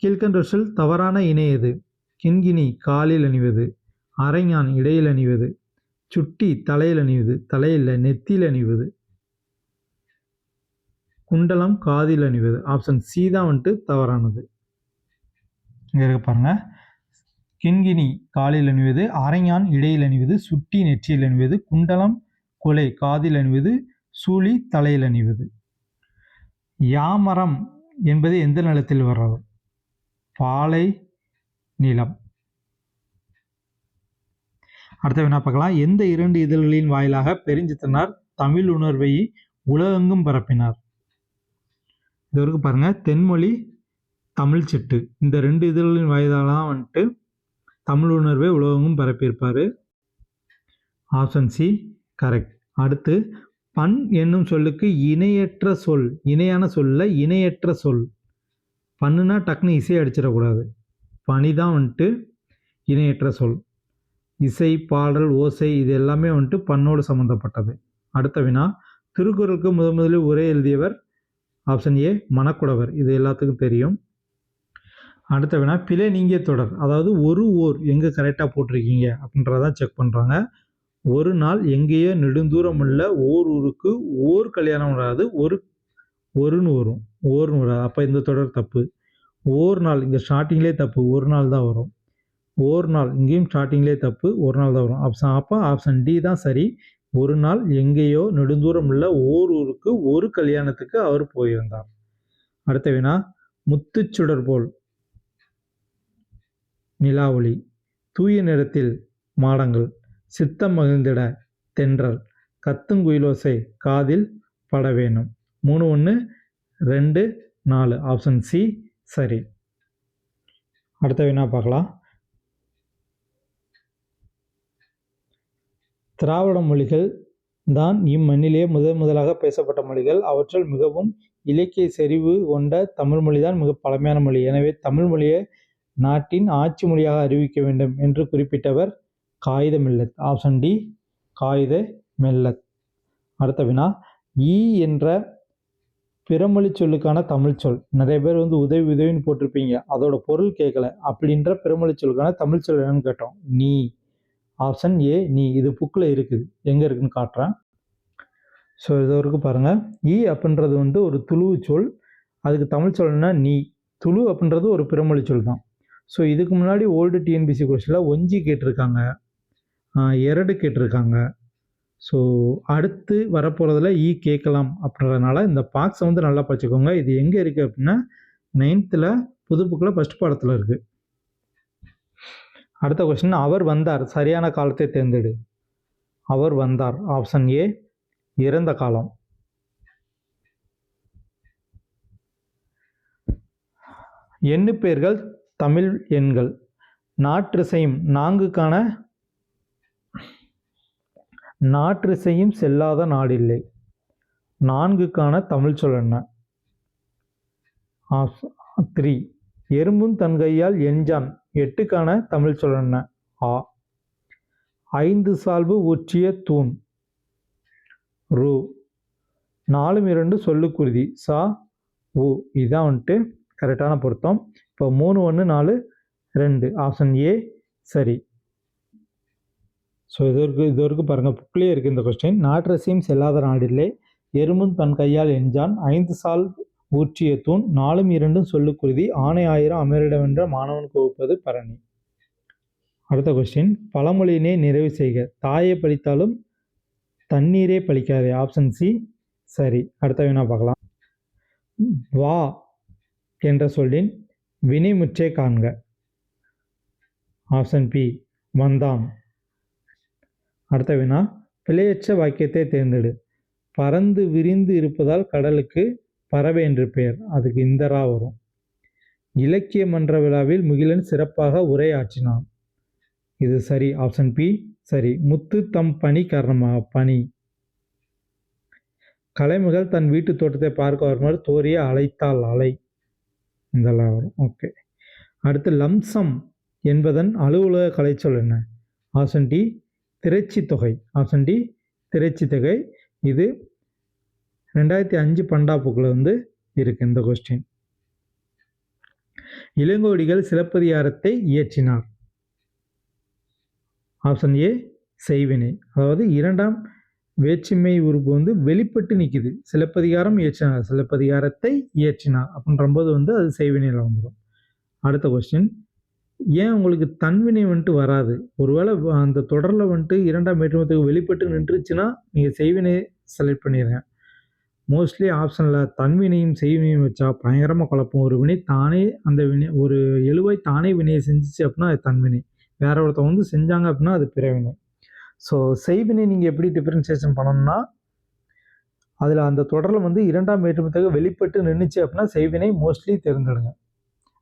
கீழ்கண்ட சொல் தவறான இணை எது? கிண்கிணி காலில் அணிவது, அரைஞான் இடையில் அணிவது, சுட்டி தலையில் அணிவது, தலையில் நெத்தியில் அணிவது, குண்டலம் காதில் அணிவது. ஆப்ஷன் சி தான் தவறானது. இங்கே பாருங்க. கிண்கிணி காலில் அணிவது, அரைஞான் இடையில் அணிவது, சுட்டி நெற்றியில் அணிவது, குண்டலம் கொலை காதில் அணிவது, சூழி தலையில் அணிவது. யாமரம் என்பது எந்த நிலத்தில் வர்றது? பாலை நிலம். அடுத்த வினா பார்க்கலாம். எந்த 2 இதழ்களின் வாயிலாக பெருஞ்சித்திரனார் தமிழ் உணர்வை உலகெங்கும் பரப்பினார்? இது வரைக்கும் பாருங்க. தென்மொழி, தமிழ் சிட்டு, இந்த 2 இதழ்களின் வாயிலாக தமிழ் உணர்வை உலகெங்கும் பரப்பியிருப்பார். Option C correct. அடுத்து, பண் என்னும் சொல்லுக்கு இணையற்ற சொல். இணையான சொல்ல இணையற்ற சொல். பண்ணுனா டக்குன்னு இசை அடிச்சிடக்கூடாது. பணிதான் இணையற்ற சொல். இசை, பாடல், ஓசை இது எல்லாமே பண்ணோடு சம்மந்தப்பட்டது. அடுத்த வினா, திருக்குறளுக்கு முதலில் உரை எழுதியவர்? Option A Manakkudavar. இது எல்லாத்துக்கும் தெரியும். அடுத்த வினா, பிழை நீங்கிய தொடர். அதாவது ஒரு ஓர் எங்கே கரெக்டாக போட்டிருக்கீங்க அப்படின்றதான் செக் பண்ணுறாங்க. ஒரு நாள் எங்கேயோ நெடுந்தூரம் உள்ள ஓர் ஊருக்கு ஓர் கல்யாணம் வராது, ஒருன்னு வரும், ஓர்னு வராது. அப்போ இந்த தொடர் தப்பு. ஓர் நாள் இங்கே ஸ்டார்டிங்லேயே தப்பு, ஒரு நாள் தான் வரும். ஓர் நாள் இங்கேயும் ஸ்டார்டிங்லேயே தப்பு, ஒரு நாள் தான் வரும். அப்போ ஆப்ஷன் டி தான் சரி. ஒரு நாள் எங்கேயோ நெடுந்தூரம் உள்ள ஓர் ஊருக்கு ஒரு கல்யாணத்துக்கு அவர் போயிருந்தார். அடுத்த வினா, முத்துச்சுடர் போல் நிலாவொளி, தூய நிறத்தில் மாடங்கள், சித்தம் மகிழ்ந்திட தென்றல், கத்துங்குயிலோசை காதில் பட வேணும். 3, 1, 2, 4. ஆப்ஷன் சி சரி. அடுத்த வினா பார்க்கலாம். திராவிட மொழிகள் தான் இம்மண்ணிலே முதலாக பேசப்பட்ட மொழிகள். அவற்றில் மிகவும் இலக்கிய செறிவு கொண்ட தமிழ் மொழிதான் மிக பழமையான மொழி. எனவே தமிழ் மொழியை நாட்டின் ஆட்சி மொழியாக அறிவிக்க வேண்டும் என்று குறிப்பிட்டவர் காயித மில்லத். Option D Quaid Millath. அடுத்த வினா, ஈ என்ற பிறமொழி சொல்லுக்கான தமிழ் சொல். நிறைய பேர் உதவின்னு போட்டிருப்பீங்க, அதோட பொருள் கேட்கல. அப்படின்ற பிறமொழி சொல்லுக்கான தமிழ் சொல் என்னன்னு கேட்டோம். நீ. ஆப்ஷன் ஏ நீ. இது புக்கில் இருக்குது, எங்கே இருக்குன்னு காட்டுறேன். ஸோ இது வரைக்கும் பாருங்கள். ஈ அப்படின்றது ஒரு துளுவு சொல். அதுக்கு தமிழ் சொல்னா நீ. துளு அப்படின்றது ஒரு பிறமொழி சொல் தான். ஸோ இதுக்கு முன்னாடி ஓல்டு டிஎன்பிசி கொஸ்டினில் ஒஞ்சி கேட்டிருக்காங்க, எரடு கேட்டிருக்காங்க. ஸோ அடுத்து வரப்போகிறதுல கேட்கலாம் அப்படின்றதுனால இந்த பாக்ஸை வந்து நல்லா படிச்சுக்கோங்க. இது எங்கே இருக்குது அப்படின்னா 9th புது புக்கில் ஃபஸ்ட் பாடத்தில் இருக்குது. அடுத்த கொஸ்டின், அவர் வந்தார் சரியான காலத்தை தேர்ந்தெடு. அவர் வந்தார் ஆப்ஷன் ஏ இறந்த காலம். எண்ணு பெயர்கள் தமிழ் எண்கள். நாற்றிசையும் நாற்றிசையும் செல்லாத நாடில்லை. 4க்கான தமிழ் சொல் என்ன? 3. எறும்பும் தன் கையால் எஞ்சான். 8க்கான தமிழ் சொல் என்ன? ஆ. 5 சால்பு ஒற்றிய தூண். ரூ. 4 2 சொல்லுக்குருதி. சா உ. இதான் வந்துட்டு கரெக்டான பொருத்தம். இப்போ 3 1 4 2 ஆப்ஷன் ஏ சரி. ஸோ இது வரைக்கும் பாருங்கள், புக்லேயே இருக்குது இந்த கொஸ்டின். நாற்றசையும் செல்லாத நாடில்லை, எறும்பும் தன் கையால் எஞ்சான், 5 சால் ஊற்றிய தூண், 4 2 சொல்லுக்குருதி, ஆணை 1000 அமரிடமென்ற மாணவனுக்கு வகுப்பது பரணி. அடுத்த கொஸ்டின், பழமொழியினை நிறைவு செய்க. தாயை பழித்தாலும் தண்ணீரே பழிக்காதே. ஆப்ஷன் சி சரி. அடுத்த வினா பார்க்கலாம். வா என்ற சொல்லின் வினைமுற்றே காண்க. ஆப்ஷன் பி வந்தான். அடுத்த வினா, பிழையற்ற வாக்கியத்தை தேர்ந்தெடு. பறந்து விரிந்து இருப்பதால் கடலுக்கு பறவை என்று பெயர். அதுக்கு இந்தரா வரும். இலக்கிய மன்ற விழாவில் முகிலன் சிறப்பாக உரையாற்றினான். இது சரி. ஆப்ஷன் பி சரி. முத்து தம் பணி காரணமாக. பணி. கலைமகள் தன் வீட்டு தோட்டத்தை பார்க்க வருமாறு தோரிய அழைத்தாள். அலை. இதெல்லாம் வரும். ஓகே. அடுத்து, லம்சம் என்பதன் அலுவலக கலைச்சொல் என்ன? ஆப்ஷன் டி திரைச்சி தொகை. ஆப்ஷன் டி திரைச்சி தொகை. இது 2005 பண்டா புக்கில் வந்து இருக்கு இந்த கொஸ்டின். இளங்கோடிகள் சிலப்பதிகாரத்தை இயற்றினார். ஆப்ஷன் ஏ செய்வினை. அதாவது 2ஆம் வேற்றுமை உறுப்பு வந்து வெளிப்பட்டு நிற்குது. சிலப்பதிகாரம் இயற்றினார், சிலப்பதிகாரத்தை இயற்றினார் அப்படின்ற போது வந்து அது செய்வினையில் வந்துடும். அடுத்த கொஸ்டின், ஏன் உங்களுக்கு தன்வினை வந்துட்டு வராது? ஒருவேளை அந்த தொடரில் வந்துட்டு 2ஆம் வேற்றுமைத்துக்கு வெளிப்பட்டு நின்றுச்சுன்னா நீங்கள் செய்வினை செலக்ட் பண்ணிடுங்க. மோஸ்ட்லி ஆப்ஷனில் தன்வினையும் செய்வினையும் வச்சா பயங்கரமாக குழப்பம். ஒரு வினை தானே அந்த வினை, ஒரு எழுவாய் தானே வினையை செஞ்சிச்சு அப்படின்னா அது தன்வினை. வேற ஒருத்தவங்க வந்து செஞ்சாங்க அப்படின்னா அது பிறவினை. ஸோ செய்வினை நீங்கள் எப்படி டிஃபரன்சியேஷன் பண்ணணும்னா, அதில் அந்த தொடரில் வந்து 2ஆம் வேற்றுமைத்துக்கு வெளிப்பட்டு நின்றுச்சு அப்படின்னா செய்வினை மோஸ்ட்லி தெரிஞ்சிடுங்க.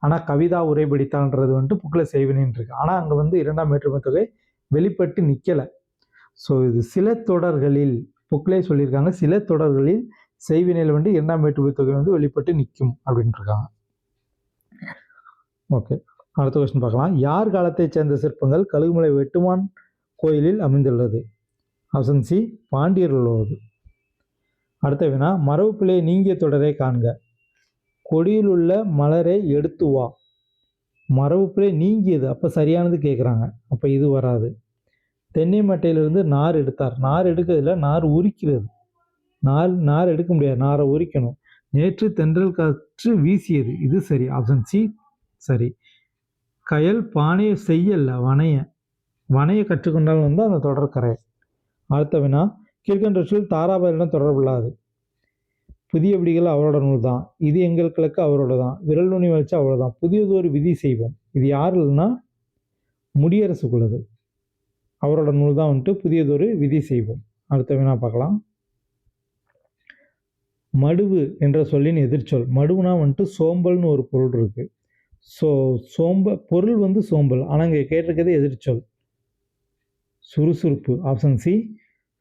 ஆனால் கவிதா உரைபடித்தான்றது வந்துட்டு புக்கில் செய்வினைன்னு இருக்கு. ஆனால் அங்கே வந்து 2ஆம் வேற்றுமைத்தொகை வெளிப்பட்டு நிற்கலை. ஸோ இது சில தொடர்களில் புக்கிலே சொல்லியிருக்காங்க, சில தொடர்களில் செய்வினையில் வந்து 2ஆம் வேற்றுமைத்தொகை வந்து வெளிப்பட்டு நிற்கும் அப்படின்ட்டு இருக்காங்க. ஓகே. அடுத்த கொஸ்டின் பார்க்கலாம். யார் காலத்தைச் சேர்ந்த சிற்பங்கள் கழுகுமலை வெட்டுமான் கோயிலில் அமைந்துள்ளது? ஆப்ஷன் சி பாண்டியர்கள் உள்ளது. அடுத்த வினா, மரபு பிழை நீங்கிய தொடரை காண்க. கொடியில் உள்ள மலரை எடுத்து வா. மரபு பிழை நீங்கியது, அப்போ சரியானது கேட்குறாங்க. அப்போ இது வராது. தென்னை மட்டையிலிருந்து நார் எடுத்தார். நார் எடுக்கிறதுல நார் உரிக்கிறது. நார் எடுக்க முடியாது, நாரை உரிக்கணும். நேற்று தென்றல் காற்று வீசியது. இது சரி. ஆப்ஷன் சி சரி. கயல் பானையை செய்யல, வனைய கற்றுக்கொண்டால் வந்து அந்த தொடர் கரை. அடுத்த வினா, கீழ்கண்டவற்றில் தாராபாரியுடன் தொடர்புள்ளாது. புதிய விடிகள் அவரோட நூல் தான். இது எங்கள் கிழக்கு அவரோட தான். விரல் நுனி வச்சு அவ்வளோதான். புதியதொரு விதி செய்வோம். இது யார் இல்லைன்னா முடியரசுக்குள்ளது. அவரோட நூல் தான் வந்துட்டு புதியதொரு விதி செய்வோம். அடுத்த வினா பார்க்கலாம். மடுவு என்ற சொல்லின் எதிர்ச்சொல். மடுவுனா வந்துட்டு சோம்பல்னு ஒரு பொருள் இருக்கு. ஸோ பொருள் வந்து சோம்பல், ஆனால் இங்கே கேட்டிருக்கிறது எதிர்ச்சொல் சுறுசுறுப்பு. ஆப்ஷன் சி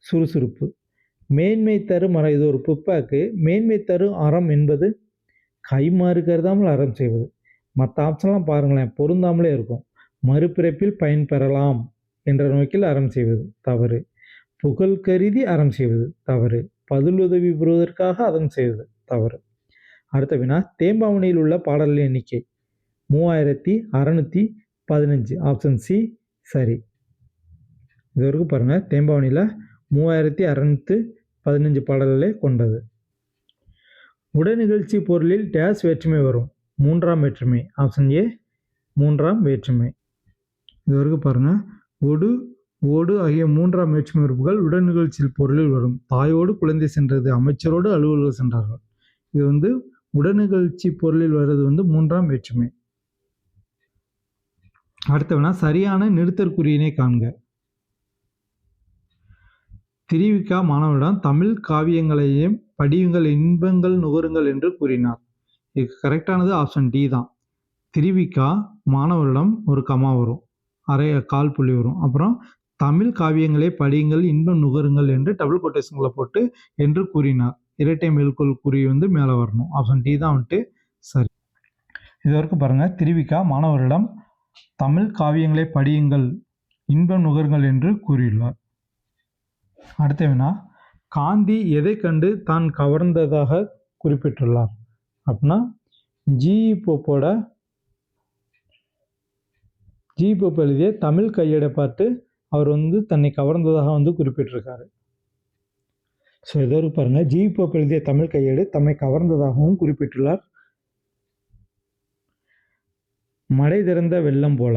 சுறுசுறுப்பு. மேன்மை தரும் அறம். இது ஒரு புக்பேக்கு. மேன்மை தரும் அறம் என்பது கைமாறு கருதாமல் அறம் செய்வது. மற்ற ஆப்ஷன்லாம் பாருங்களேன், பொருந்தாமலே இருக்கும். மறுபிறப்பில் பயன் பெறலாம் என்ற நோக்கில் அறம் செய்வது தவறு. புகழ் கருதி அறம் செய்வது தவறு. பதிலுதவி பெறுவதற்காக அறம் செய்வது தவறு. அடுத்த வினா, தேம்பாவணியில் உள்ள பாடல்களின் எண்ணிக்கை 3615. ஆப்ஷன் சி சரி. இது வரைக்கும் பாருங்கள், தேம்பாவணியில் 3615 பாடல்களை கொண்டது. உடனிகழ்ச்சி பொருளில் டேஸ் வேற்றுமை வரும்? 3ஆம் வேற்றுமை. ஆப்ஷன் ஏ 3ஆம் வேற்றுமை. இது வரைக்கும் பாருங்கள், ஒடு ஓடு ஆகிய மூன்றாம் வேற்றுமை உறுப்புகள் உடனிகழ்ச்சியில் பொருளில் வரும். தாயோடு குழந்தை சென்றது, அமைச்சரோடு அலுவலர் சென்றார்கள். இது உடனிகழ்ச்சி பொருளில் வருவது மூன்றாம் வேற்றுமை. அடுத்தவனா சரியான நிறுத்தற்குறியினை காண்க. திருவிக்கா மாணவரிடம் தமிழ் காவியங்களையும் படியுங்கள், இன்பங்கள் நுகருங்கள் என்று கூறினார். இதுக்கு கரெக்டானது ஆப்ஷன் டி தான். திருவிக்கா மாணவரிடம் ஒரு கமா வரும், கால் புள்ளி வரும். அப்புறம் தமிழ் காவியங்களை படியுங்கள், இன்பம் நுகருங்கள் என்று டபுள் கொட்டேஷன்களை போட்டு என்று கூறினார். இரட்டை மேற்கோள் குறி மேலே வரணும். ஆப்ஷன் டி தான் சரி. இது வரைக்கும் பாருங்கள். திருவிக்கா மாணவரிடம் தமிழ் காவியங்களை படியுங்கள், இன்பம் நுகருங்கள் என்று கூறியுள்ளார். அடுத்த வினா, காந்தி எதை கண்டு தான் கவர்ந்ததாக குறிப்பிட்டுள்ளார் அப்படின்னா ஜி.இ. போப் எழுதிய தமிழ் கையேடை பார்த்து அவர் தன்னை கவர்ந்ததாக குறிப்பிட்டிருக்காரு. ஸோ இதற்கு பாருங்க, ஜி.இ. போப் எழுதிய தமிழ் கையேடு தம்மை கவர்ந்ததாகவும் குறிப்பிட்டுள்ளார். மடை திறந்த வெள்ளம் போல,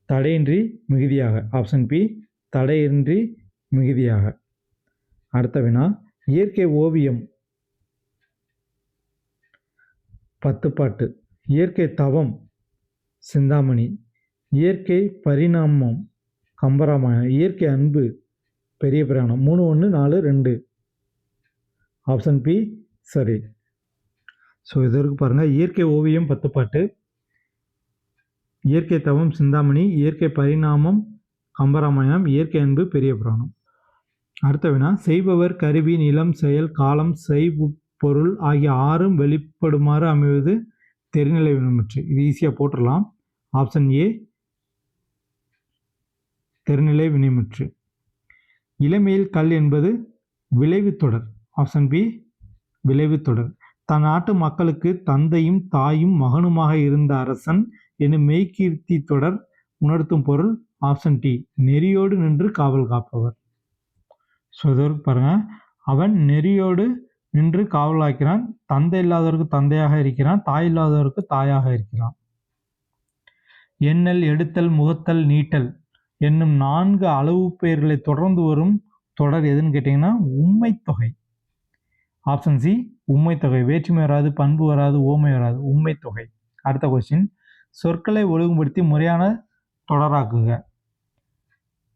தடையின்றி மிகுதியாக. ஆப்ஷன் பி, தடையின்றி மிகுதியாக. அடுத்த வினா, இயற்கை ஓவியம் 10 பாட்டு, இயற்கை தவம் சிந்தாமணி, இயற்கை பரிணாமம் கம்பராமாயணம், இயற்கை அன்பு பெரிய புராணம். 3, 1, 4, 2. ஆப்ஷன் பி சரி. ஸோ இதற்கு பாருங்கள், இயற்கை ஓவியம் 10 பாட்டு, இயற்கை தவம் சிந்தாமணி, இயற்கை பரிணாமம் கம்பராமாயணம், இயற்கை அன்பு பெரிய புராணம். அடுத்த வினா, செய்பவர், கருவி, நிலம், செயல், காலம், பொருள் ஆகிய 6ம் வெளிப்படுமாறு அமைவது தெரிநிலை வினைமுற்று. இது ஈஸியாக போட்டுடலாம். ஆப்ஷன் ஏ தெரிநிலை வினைமுற்று. இளமையில் கல் என்பது விளைவு தொடர். ஆப்ஷன் பி விளைவு தொடர். தன் நாட்டு மக்களுக்கு தந்தையும் தாயும் மகனுமாக இருந்த அரசன் எனும் மெய்கீர்த்தி தொடர் உணர்த்தும் பொருள். ஆப்ஷன் டி நெறியோடு நின்று காவல் காப்பவர். ஸோ இதற்கு பாருங்க, அவன் நெறியோடு நின்று காவலாக்கிறான், தந்தை இல்லாதவருக்கு தந்தையாக இருக்கிறான், தாய் இல்லாதவருக்கு தாயாக இருக்கிறான். எண்ணல், எடுத்தல், முகத்தல், நீட்டல் என்னும் 4 அளவு பெயர்களை தொடர்ந்து வரும் தொடர் எதுன்னு கேட்டீங்கன்னா உம்மை தொகை. ஆப்ஷன் சி உம்மை தொகை. வேற்றுமை வராது, பண்பு வராது, ஓமை வராது, உம்மை தொகை. அடுத்த கொஸ்டின், சொற்களை ஒழுங்குபடுத்தி முறையான தொடராக்குக.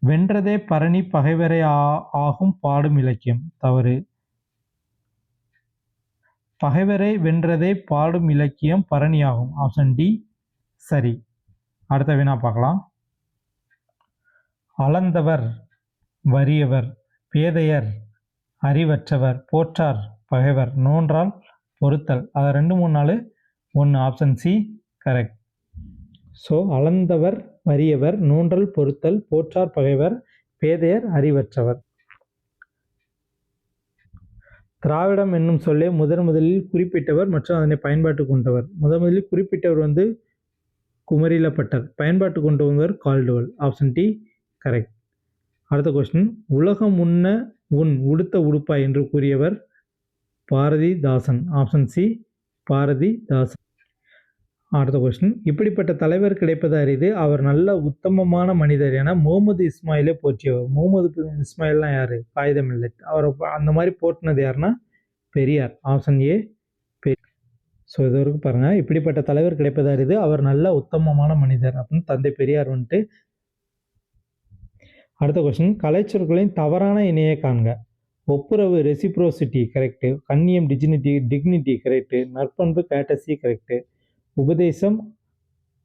வென்றதே பரணி பகைவரை ஆகும் பாடும் இலக்கியம். தவறு. பகைவரை வென்றதே பாடும் இலக்கியம் பரணியாகும். ஆப்ஷன் டி சரி. அடுத்த வினா பார்க்கலாம். அளந்தவர் வறியவர், பேதையர் அறிவற்றவர், போற்றார் பகைவர், நோன்றால் பொறுத்தல். அதை 2, 3, 4, 1. Option C correct. ஸோ அளந்தவர் வறியவர், நோன்றல் பொறுத்தல், போற்றார் பகைவர், பேதையர் அறிவற்றவர். திராவிடம் என்னும் சொல்லே முதலில் குறிப்பிட்டவர் மற்றும் அதனை பயன்பாட்டு கொண்டவர். முதலில் குறிப்பிட்டவர் குமரிலப்பட்டர், பயன்பாட்டு கொண்டு வந்தவர் கால்டுவல். Option D correct. அடுத்த கொஸ்டின், உலகம் உண்ண உன் உடுத்த உடுப்பா என்று கூறியவர் பாரதிதாசன். Option C Bharathidasan. அடுத்த கொஸ்டின், இப்படிப்பட்ட தலைவர் கிடைப்பது அரிது, அவர் நல்ல உத்தமமான மனிதர் என முகமது இஸ்மாயிலை போற்றியவர். முகமது இஸ்மாயில்லாம் யாரு? காகிதம் இல்லை. அவர் அந்த மாதிரி போற்றினது யாருன்னா Periyar. Option A Periyar. So இது வரைக்கும் பாருங்க, இப்படிப்பட்ட தலைவர் கிடைப்பது அரிது, அவர் நல்ல உத்தமமான மனிதர் அப்படின்னு தந்தை பெரியார் அடுத்த கொஸ்டின், கலைச்சொற்களின் தவறான இணையை காண்க. ஒப்புரவு ரெசிப்ரோசிட்டி கரெக்டு, கண்ணியம் டிக்னிட்டி கரெக்டு, நற்பண்பு கேட்டசி கரெக்டு, உபதேசம்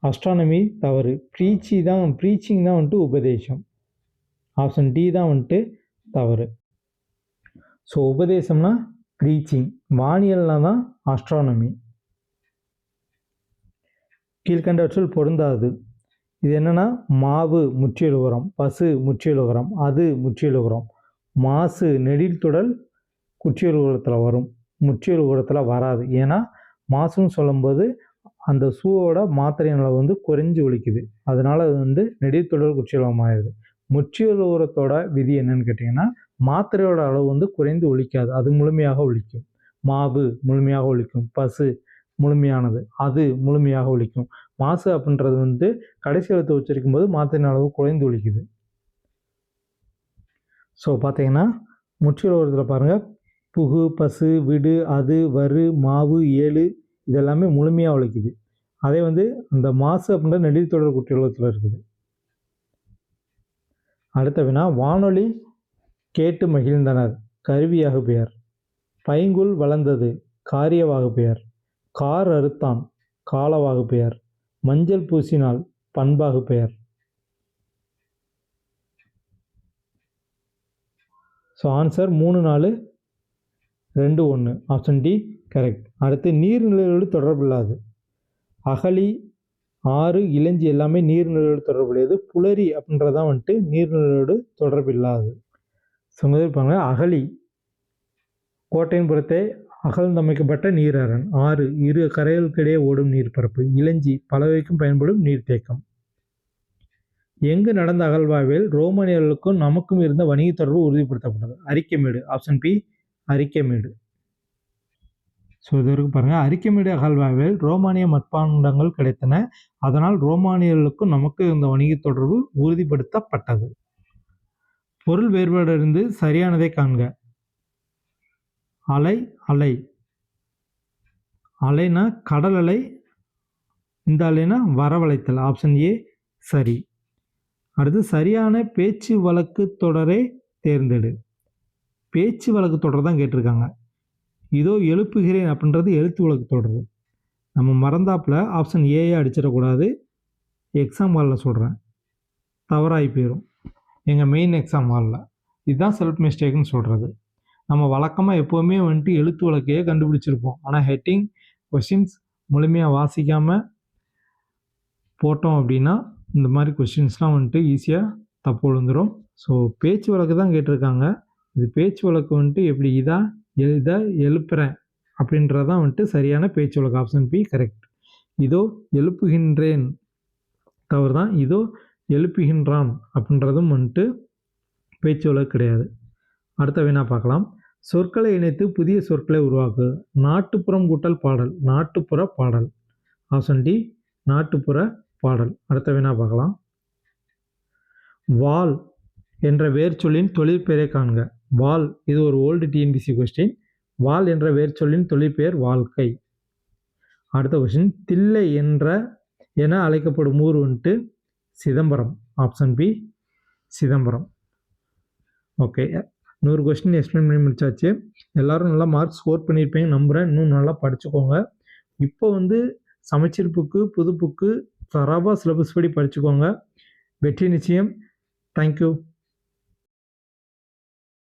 அஸ்ட்ரானமி தவறு, ப்ரீச்சிங் தான் உபதேசம். ஆப்ஷன் டி தான் தவறு. ஸோ உபதேசம்னா ப்ரீச்சிங், வானியல்னா தான் அஸ்ட்ரானமி. கீழ்கண்டவற்றில் பொருந்தாது. இது என்னன்னா, மாவு முற்றியலுகரம், பசு முற்றியலுகரம், அது முற்றியலுகரம், மாசு நெடில்துடல் குற்றியலுகரத்தில் வரும், முற்றியலுகரத்தில் வராது. ஏன்னா மாசுன்னு சொல்லும்போது அந்த சூவோட மாத்திரை அளவு குறைஞ்சு ஒழிக்குது, அதனால அது நெடில்துடல் குற்றியலுகரம் ஆயிடுது. முற்றியலுகரத்தோட விதி என்னன்னு கேட்டிங்கன்னா, மாத்திரையோட அளவு குறைந்து ஒழிக்காது, அது முழுமையாக ஒழிக்கும். மாவு முழுமையாக ஒழிக்கும், பசு முழுமையானது, அது முழுமையாக ஒழிக்கும், மாசு அப்படின்றது வந்து கடைசி எழுத்தை உச்சரிக்கும் போது மாத்திரையின் அளவு குறைந்து ஒலிக்குது. ஸோ பார்த்தீங்கன்னா முற்றில் வருதில் பாருங்கள், புகு, பசு, விடு, அது, வரு, மாவு, ஏழு இதெல்லாமே முழுமையாக ஒலிக்குது. அதே வந்து அந்த மாசு அப்படின்ற நெடில் தொடர் குற்றியலுகத்தில் இருக்குது. அடுத்த வினா, வானொலி கேட்டு மகிழ்ந்தனர் கருவியாக பெயர். பைங்குல் வளர்ந்தது காரியவாகு பெயர். கார் அறுத்தான் காலவாகு பெயர். மஞ்சள் பூசினால் பண்பாகு பெயர். So answer 3, 4, 2, 1 option D correct. அடுத்து நீர்நிலைகளோடு தொடர்பில்லாது. அகழி, ஆறு, இளஞ்சி எல்லாமே நீர்நிலையோடு தொடர்புடையது. புலரி அப்படின்றதான் வந்துட்டு நீர்நிலையோடு தொடர்பில்லாது. ஸோ இருப்பாங்க, அகழி கோட்டையின் புறத்தே அகழ்ந்தமைக்கப்பட்ட நீரரண். ஆறு இரு கரைகளுக்கிடையே ஓடும் நீர்ப்பரப்பு. இளஞ்சி பலவைக்கும் பயன்படும் நீர்த்தேக்கம். எங்கு நடந்த அகழ்வாய்வில் ரோமானியர்களுக்கும் நமக்கும் இருந்த வணிக தொடர்பு உறுதிப்படுத்தப்பட்டது? Arikamedu. Option B Arikamedu. So இது வரைக்கும் பாருங்கள், அரிக்கமேடு அகழ்வாய்வில் ரோமானிய மட்பாண்டங்கள் கிடைத்தன. அதனால் ரோமானியர்களுக்கும் நமக்கு இருந்த வணிக தொடர்பு உறுதிப்படுத்தப்பட்டது. பொருள் வேறுபாடிலிருந்து சரியானதை காண்க. அலை, அலை அலைனா கடல் அலை, இந்த அலைனா வரவழைத்தல். ஆப்ஷன் ஏ சரி. அடுத்து சரியான பேச்சு வழக்கு தொடரை தேர்ந்தெடு. பேச்சு வழக்கு தொடர் தான் கேட்டிருக்காங்க. இதோ எழுப்புகிறேன் அப்படின்றது எழுத்து வழக்கு தொடர். நம்ம மறந்தாப்பில் ஆப்ஷன் ஏயை அடிச்சிடக்கூடாது. எக்ஸாம் ஹாலில் சொல்கிறேன், தவறாகி போயிடும் எங்கள் மெயின் எக்ஸாம் ஹாலில். இதுதான் செல்ஃப் மிஸ்டேக்குன்னு சொல்கிறது. நம்ம வழக்கமாக எப்போவுமே வந்துட்டு எழுத்து வழக்கையே கண்டுபிடிச்சிருப்போம். ஆனால் ஹெட்டிங் கொஷின்ஸ் முழுமையாக வாசிக்காமல் போட்டோம் அப்படின்னா இந்த மாதிரி கொஷின்ஸ்லாம் வந்துட்டு ஈஸியாக தப்பு விழுந்துடும். ஸோ பேச்சு வழக்கு தான் கேட்டிருக்காங்க. இது பேச்சு வழக்கு வந்துட்டு எப்படி இதை எழுப்புறேன் அப்படின்றதான் வந்துட்டு சரியான பேச்சு வழக்கு. Option B correct. இதோ எழுப்புகின்றேன் தவறு தான். இதோ எழுப்புகின்றான் அப்படின்றதும் வந்துட்டு பேச்சு வழக்கு கிடையாது. அடுத்த வினா பார்க்கலாம். சொற்களை இணைத்து புதிய சொற்களை உருவாக்கு. நாட்டுப்புறம் கூட்டல் பாடல். நாட்டுப்புற பாடல். ஆப்ஷன் டி நாட்டுப்புற பாடல். அடுத்த வினா பார்க்கலாம். வால் என்ற வேர்ச்சொல்லின் தொழிற்பெயரை காண்க. வால் இது ஒரு ஓல்டு டிஎன்பிசி கொஸ்டின். வால் என்ற வேர்ச்சொல்லின் தொழிற்பெயர் வாழ்க்கை. அடுத்த கொஸ்டின், தில்லை என அழைக்கப்படும் ஊர் வந்துட்டு Chidambaram. Option B Chidambaram. Okay, 100 question explain பண்ணி முடிச்சாச்சு. எல்லோரும் நல்லா மார்க் ஸ்கோர் பண்ணியிருப்பீங்க நம்புகிறேன். இன்னும் நல்லா படிச்சுக்கோங்க. இப்போ வந்து சமச்சீர் புக்கு, புது புக்கு தரவாக சிலபஸ் படி படிச்சுக்கோங்க. வெற்றி நிச்சயம். தேங்க்யூ.